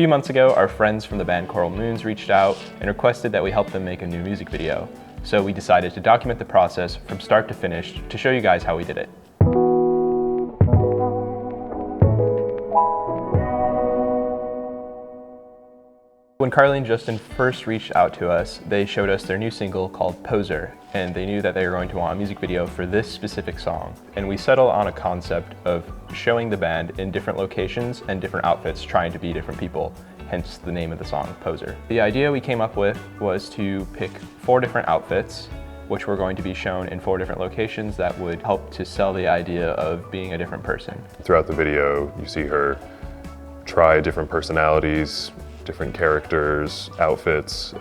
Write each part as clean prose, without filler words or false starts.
few months ago, our friends from the band Coral Moons reached out and requested that we help them make a new music video. So we decided to document the process from start to finish to show you guys how we did it. When Carly and Justin first reached out to us, they showed us their new single called Poser, and they knew that they were going to want a music video for this specific song. And we settled on a concept of showing the band in different locations and different outfits trying to be different people, hence the name of the song, Poser. The idea we came up with was to pick 4 different outfits, which were going to be shown in 4 different locations that would help to sell the idea of being a different person. Throughout the video, you see her try different personalities, different characters, outfits,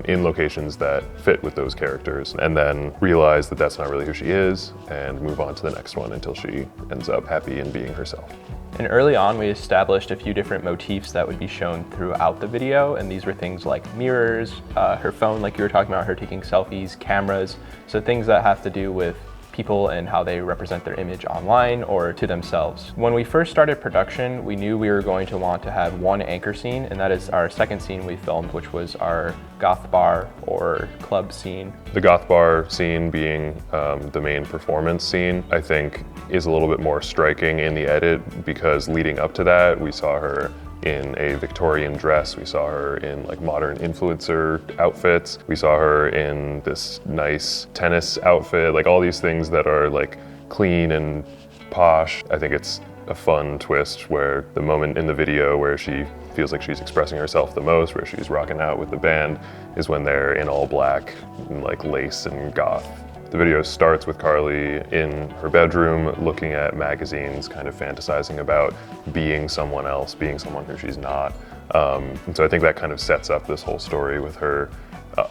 in locations that fit with those characters, and then realize that that's not really who she is and move on to the next one until she ends up happy and being herself. And early on, we established a few different motifs that would be shown throughout the video, and these were things like mirrors, her phone, like you were talking about, her taking selfies, cameras, so things that have to do with people and how they represent their image online or to themselves. When we first started production, we knew we were going to want to have one anchor scene, and that is our second scene we filmed, which was our goth bar or club scene. The goth bar scene being the main performance scene, I think is a little bit more striking in the edit, because leading up to that, we saw her in a Victorian dress. We saw her in like modern influencer outfits. We saw her in this nice tennis outfit, like all these things that are like clean and posh. I think it's a fun twist where the moment in the video where she feels like she's expressing herself the most, where she's rocking out with the band, is when they're in all black and like lace and goth. The video starts with Carly in her bedroom looking at magazines, kind of fantasizing about being someone else, being someone who she's not. And so I think that kind of sets up this whole story with her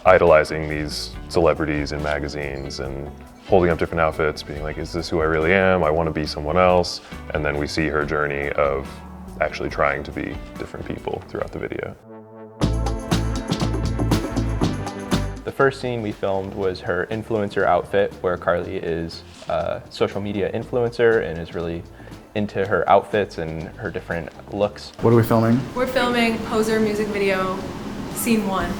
idolizing these celebrities in magazines and holding up different outfits, being like, is this who I really am? I want to be someone else. And then we see her journey of actually trying to be different people throughout the video. The first scene we filmed was her influencer outfit, where Carly is a social media influencer and is really into her outfits and her different looks. What are we filming? We're filming Poser music video, scene 1.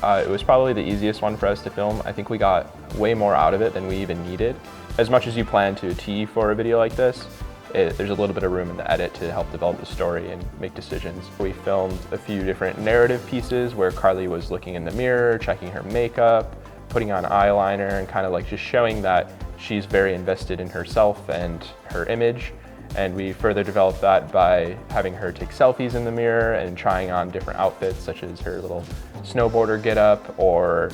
It was probably the easiest one for us to film. I think we got way more out of it than we even needed. As much as you plan to achieve for a video like this, there's a little bit of room in the edit to help develop the story and make decisions. We filmed a few different narrative pieces where Carly was looking in the mirror, checking her makeup, putting on eyeliner, and kind of like just showing that she's very invested in herself and her image. And we further developed that by having her take selfies in the mirror and trying on different outfits, such as her little snowboarder getup or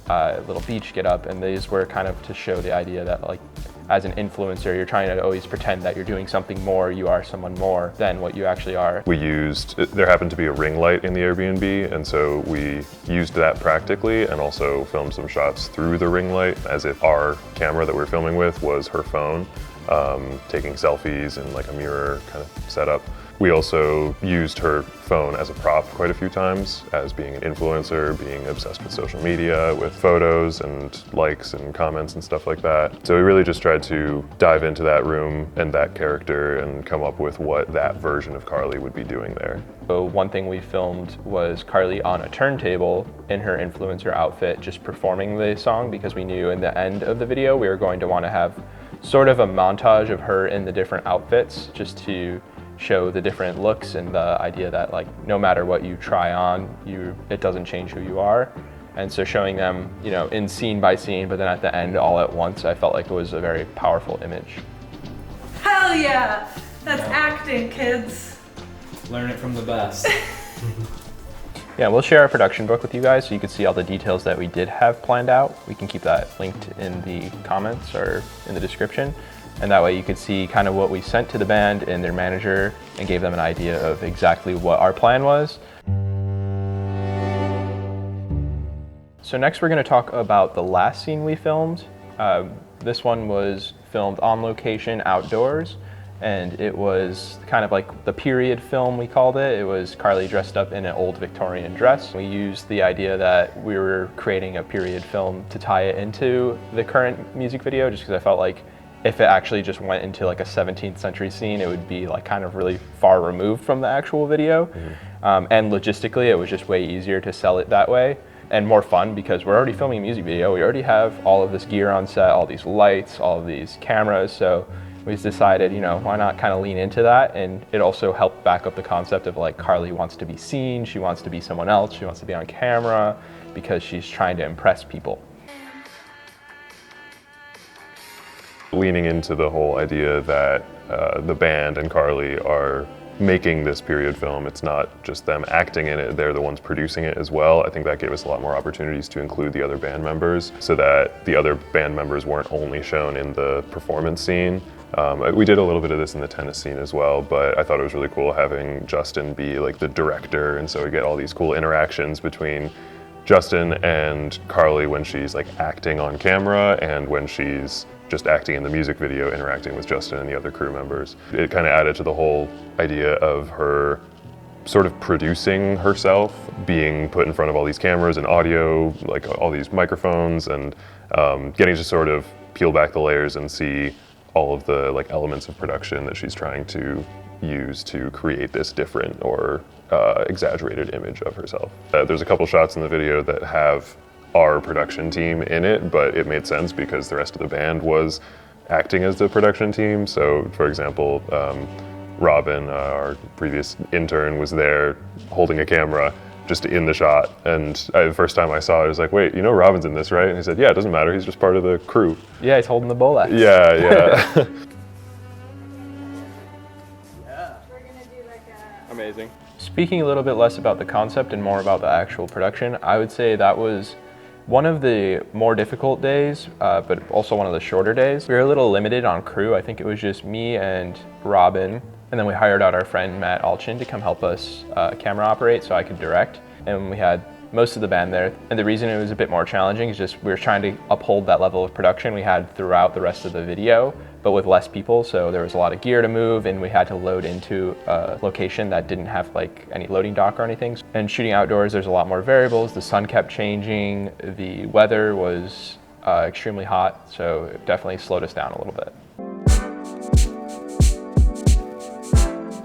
little beach getup. And these were kind of to show the idea that, like, as an influencer, you're trying to always pretend that you're doing something more, you are someone more than what you actually are. There happened to be a ring light in the Airbnb, and so we used that practically and also filmed some shots through the ring light as if our camera that we're filming with was her phone, taking selfies in like a mirror kind of setup. We also used her phone as a prop quite a few times, as being an influencer, being obsessed with social media, with photos and likes and comments and stuff like that. So we really just tried to dive into that room and that character and come up with what that version of Carly would be doing there. So one thing we filmed was Carly on a turntable in her influencer outfit, just performing the song, because we knew in the end of the video we were going to want to have sort of a montage of her in the different outfits, just to show the different looks and the idea that, like, no matter what you try on, it doesn't change who you are. And so showing them, you know, in scene by scene, but then at the end all at once, I felt like it was a very powerful image. Hell yeah! That's acting, kids. Learn it from the best. Yeah, we'll share our production book with you guys so you can see all the details that we did have planned out. We can keep that linked in the comments or in the description. And that way you could see kind of what we sent to the band and their manager and gave them an idea of exactly what our plan was. So next we're going to talk about the last scene we filmed. This one was filmed on location outdoors, and it was kind of like the period film, we called it. It was Carly dressed up in an old Victorian dress. We used the idea that we were creating a period film to tie it into the current music video, just because I felt like if it actually just went into like a 17th century scene, it would be like kind of really far removed from the actual video. And logistically, it was just way easier to sell it that way and more fun because we're already filming a music video. We already have all of this gear on set, all these lights, all of these cameras. So we just decided, you know, why not kind of lean into that? And it also helped back up the concept of like Carly wants to be seen, she wants to be someone else, she wants to be on camera because she's trying to impress people. Leaning into the whole idea that the band and Carly are making this period film. It's not just them acting in it, they're the ones producing it as well. I think that gave us a lot more opportunities to include the other band members so that the other band members weren't only shown in the performance scene. We did a little bit of this in the tennis scene as well, but I thought it was really cool having Justin be like the director, and so we get all these cool interactions between Justin and Carly when she's like acting on camera and when she's just acting in the music video, interacting with Justin and the other crew members. It kind of added to the whole idea of her sort of producing herself, being put in front of all these cameras and audio, like all these microphones, and getting to sort of peel back the layers and see all of the like elements of production that she's trying to use to create this different or exaggerated image of herself. There's a couple shots in the video that have our production team in it, but it made sense because the rest of the band was acting as the production team. So for example, Robin, our previous intern, was there holding a camera just in the shot. And the first time I saw it, I was like, wait, you know Robin's in this, right? And he said, yeah, it doesn't matter, he's just part of the crew. Yeah, he's holding the bowl axe. Yeah, yeah. Amazing. Speaking a little bit less about the concept and more about the actual production, I would say that was one of the more difficult days, but also one of the shorter days. We were a little limited on crew. I think it was just me and Robin, and then we hired out our friend Matt Alchin to come help us camera operate so I could direct. And we had most of the band there. And the reason it was a bit more challenging is just we were trying to uphold that level of production we had throughout the rest of the video, but with less people. So there was a lot of gear to move, and we had to load into a location that didn't have like any loading dock or anything. And shooting outdoors, there's a lot more variables. The sun kept changing. The weather was extremely hot, so it definitely slowed us down a little bit.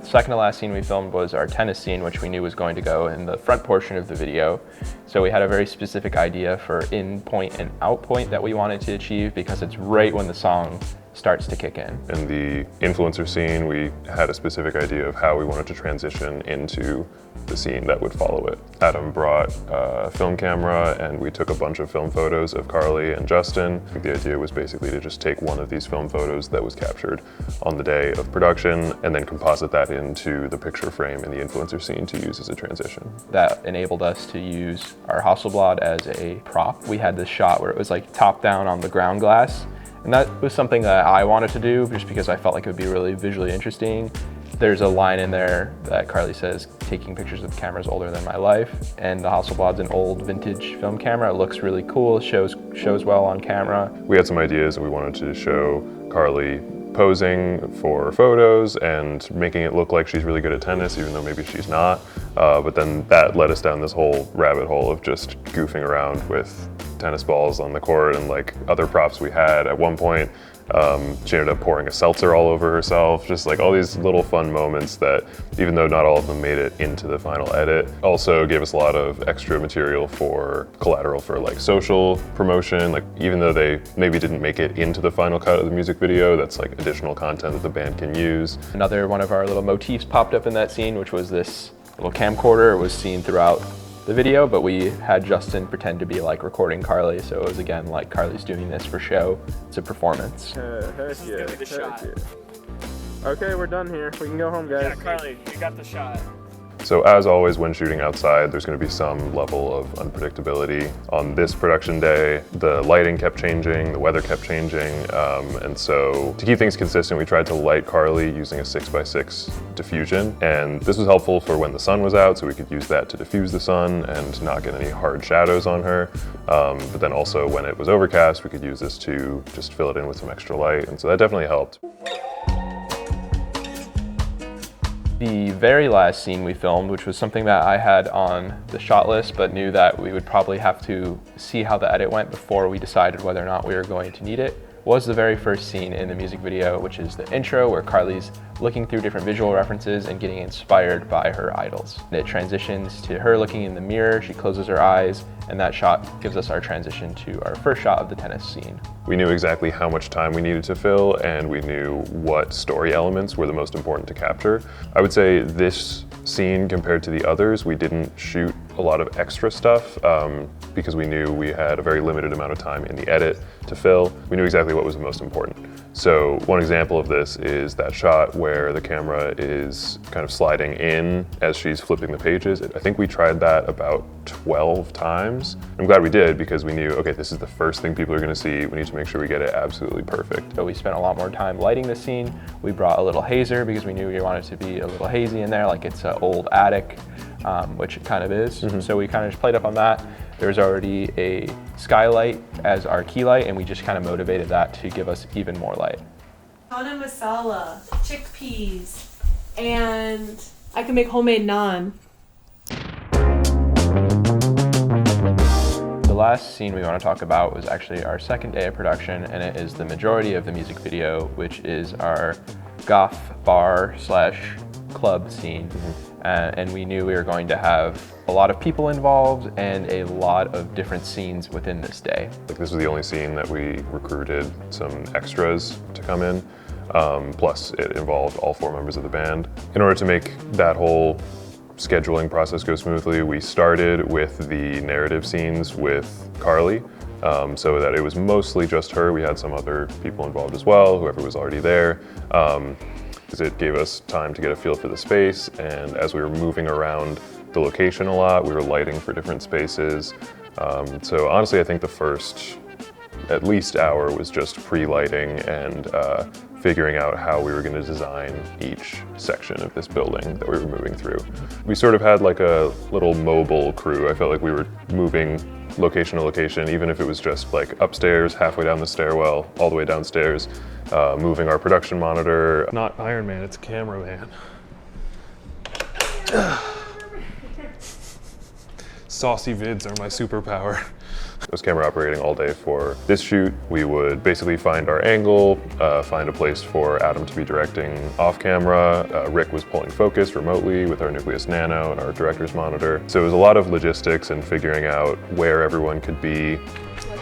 The second to last scene we filmed was our tennis scene, which we knew was going to go in the front portion of the video. So we had a very specific idea for in point and out point that we wanted to achieve because it's right when the song starts to kick in. In the influencer scene, we had a specific idea of how we wanted to transition into the scene that would follow it. Adam brought a film camera and we took a bunch of film photos of Carly and Justin. I think the idea was basically to just take one of these film photos that was captured on the day of production and then composite that into the picture frame in the influencer scene to use as a transition. That enabled us to use our Hasselblad as a prop. We had this shot where it was like top down on the ground glass. And that was something that I wanted to do just because I felt like it would be really visually interesting. There's a line in there that Carly says, taking pictures with cameras older than my life. And the Hasselblad's an old vintage film camera. It looks really cool, shows well on camera. We had some ideas and we wanted to show Carly posing for photos and making it look like she's really good at tennis, even though maybe she's not. But then that led us down this whole rabbit hole of just goofing around with tennis balls on the court and like other props we had. At one point, she ended up pouring a seltzer all over herself, just like all these little fun moments that, even though not all of them made it into the final edit, also gave us a lot of extra material for collateral for like social promotion. Like even though they maybe didn't make it into the final cut of the music video, that's like additional content that the band can use. Another one of our little motifs popped up in that scene, which was this little camcorder. It was seen throughout the video, but we had Justin pretend to be like recording Carly, so it was again like Carly's doing this for show. It's a performance. Heck yeah, heck yeah. Okay, we're done here. We can go home, guys. Yeah, Carly, you got the shot. So as always, when shooting outside, there's going to be some level of unpredictability. On this production day, the lighting kept changing, the weather kept changing, and so to keep things consistent, we tried to light Carly using a 6x6 diffusion, and this was helpful for when the sun was out, so we could use that to diffuse the sun and not get any hard shadows on her. But then also when it was overcast, we could use this to just fill it in with some extra light, and so that definitely helped. The very last scene we filmed, which was something that I had on the shot list, but knew that we would probably have to see how the edit went before we decided whether or not we were going to need it, was the very first scene in the music video, which is the intro where Carly's looking through different visual references and getting inspired by her idols. It transitions to her looking in the mirror, she closes her eyes, and that shot gives us our transition to our first shot of the tennis scene. We knew exactly how much time we needed to fill, and we knew what story elements were the most important to capture. I would say this scene compared to the others, we didn't shoot a lot of extra stuff because we knew we had a very limited amount of time in the edit to fill. We knew exactly what was the most important. So one example of this is that shot where the camera is kind of sliding in as she's flipping the pages. I think we tried that about 12 times. I'm glad we did because we knew, okay, this is the first thing people are gonna see. We need to make sure we get it absolutely perfect. So we spent a lot more time lighting the scene. We brought a little hazer because we knew we wanted it to be a little hazy in there, like it's an old attic, which it kind of is. So we kind of just played up on that. There's already a skylight as our key light, and we just kind of motivated that to give us even more light. Chana masala, chickpeas, and I can make homemade naan. The last scene we want to talk about was actually our second day of production, and it is the majority of the music video, which is our goth bar / club scene. And we knew we were going to have a lot of people involved and a lot of different scenes within this day. Like, this was the only scene that we recruited some extras to come in. Plus it involved all 4 members of the band. In order to make that whole scheduling process go smoothly, we started with the narrative scenes with Carly, so that it was mostly just her. We had some other people involved as well, whoever was already there. Because it gave us time to get a feel for the space, and as we were moving around the location a lot, we were lighting for different spaces. So honestly, I think the first at least hour was just pre-lighting and figuring out how we were going to design each section of this building that we were moving through. We sort of had like a little mobile crew. I felt like we were moving location to location, even if it was just like upstairs, halfway down the stairwell, all the way downstairs, moving our production monitor. Not Iron Man, it's Cameraman. Saucy vids are my superpower. I was camera operating all day for this shoot. We would basically find our angle, find a place for Adam to be directing off camera. Rick was pulling focus remotely with our Nucleus Nano and our director's monitor. So it was a lot of logistics and figuring out where everyone could be.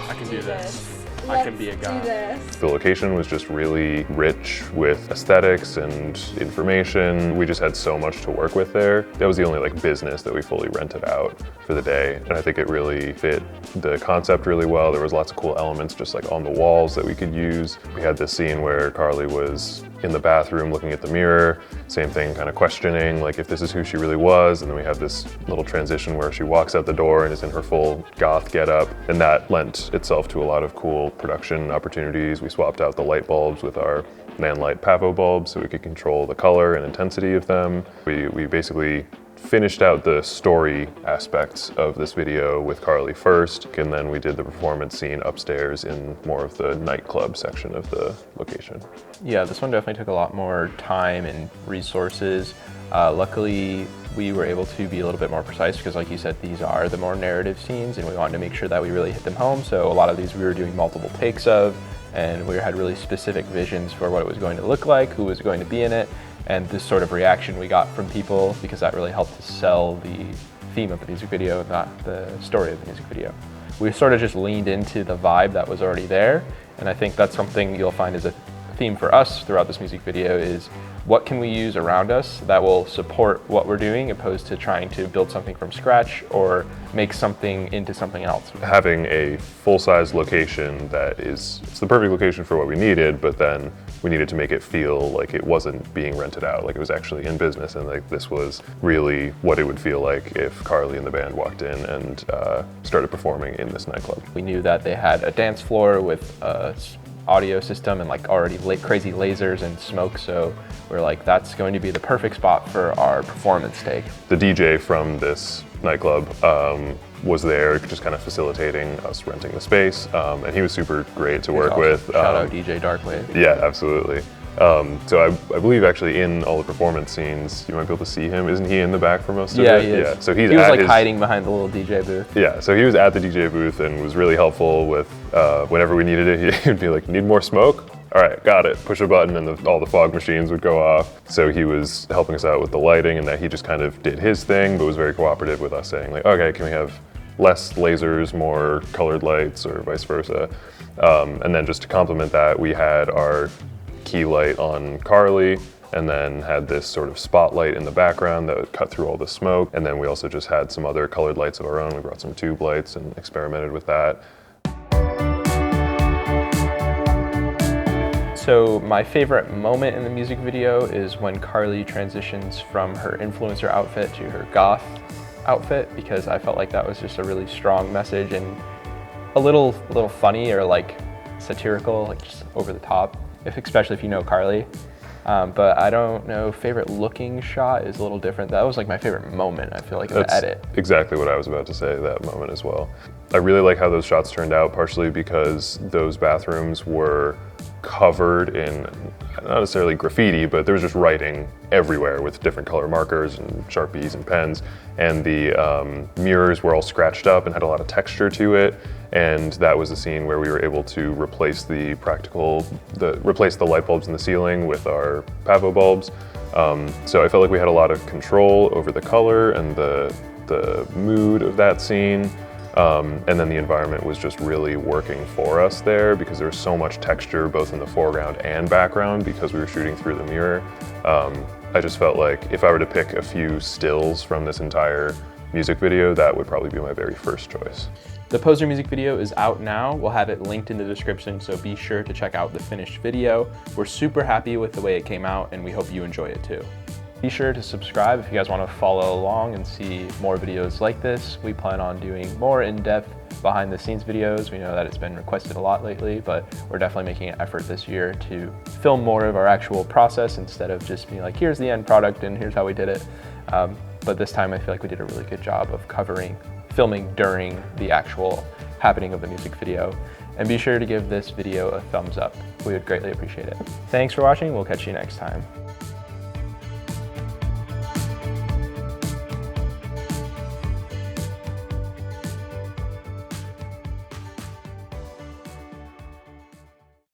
I can do this. I can be a guy. The location was just really rich with aesthetics and information. We just had so much to work with there. That was the only like business that we fully rented out for the day. And I think it really fit the concept really well. There was lots of cool elements just like on the walls that we could use. We had this scene where Carly was in the bathroom looking at the mirror, same thing, kind of questioning like if this is who she really was. And then we have this little transition where she walks out the door and is in her full goth getup, and that lent itself to a lot of cool production opportunities. We swapped out the light bulbs with our Nanlite Pavo bulbs so we could control the color and intensity of them. We basically finished out the story aspects of this video with Carly first, and then we did the performance scene upstairs in more of the nightclub section of the location. Yeah, this one definitely took a lot more time and resources. Luckily, we were able to be a little bit more precise because, like you said, these are the more narrative scenes, and we wanted to make sure that we really hit them home. So a lot of these we were doing multiple takes of, and we had really specific visions for what it was going to look like, who was going to be in it, and this sort of reaction we got from people, because that really helped to sell the theme of the music video, not the story of the music video. We sort of just leaned into the vibe that was already there, and I think that's something you'll find is a theme for us throughout this music video is what can we use around us that will support what we're doing, opposed to trying to build something from scratch or make something into something else. Having a full-size location that it's the perfect location for what we needed, but then we needed to make it feel like it wasn't being rented out, like it was actually in business, and like this was really what it would feel like if Carly and the band walked in and started performing in this nightclub. We knew that they had a dance floor with a audio system and like already crazy lasers and smoke, so we're like, that's going to be the perfect spot for our performance take. The DJ from this nightclub was there just kind of facilitating us renting the space, and he was super great to work with. Shout out DJ Darkwave. Yeah, absolutely. So I believe actually in all the performance scenes, you might be able to see him. Isn't he in the back for most of it? Yeah, he is. Yeah, so he was like hiding behind the little DJ booth. Yeah, so he was at the DJ booth and was really helpful with whenever we needed it. He'd be like, need more smoke? All right, got it. Push a button and all the fog machines would go off. So he was helping us out with the lighting, and that he just kind of did his thing, but was very cooperative with us saying like, okay, can we have less lasers, more colored lights, or vice versa? And then just to complement that, we had our key light on Carly, and then had this sort of spotlight in the background that would cut through all the smoke. And then we also just had some other colored lights of our own. We brought some tube lights and experimented with that. So my favorite moment in the music video is when Carly transitions from her influencer outfit to her goth outfit, because I felt like that was just a really strong message and a little funny or like satirical, like just over the top, especially if you know Carly. But I don't know, favorite looking shot is a little different. That was like my favorite moment, I feel like, in the edit. Exactly what I was about to say, that moment as well. I really like how those shots turned out, partially because those bathrooms were covered in, not necessarily graffiti, but there was just writing everywhere with different color markers and Sharpies and pens. And the mirrors were all scratched up and had a lot of texture to it. And that was the scene where we were able to replace the light bulbs in the ceiling with our Pavo bulbs. So I felt like we had a lot of control over the color and the mood of that scene. And then the environment was just really working for us there, because there was so much texture both in the foreground and background because we were shooting through the mirror. I just felt like if I were to pick a few stills from this entire music video, that would probably be my very first choice. The Poser music video is out now. We'll have it linked in the description, so be sure to check out the finished video. We're super happy with the way it came out, and we hope you enjoy it too. Be sure to subscribe if you guys want to follow along and see more videos like this. We plan on doing more in-depth behind the scenes videos. We know that it's been requested a lot lately, but we're definitely making an effort this year to film more of our actual process instead of just being like, here's the end product and here's how we did it. But this time I feel like we did a really good job of filming during the actual happening of the music video. And be sure to give this video a thumbs up. We would greatly appreciate it. Thanks for watching. We'll catch you next time.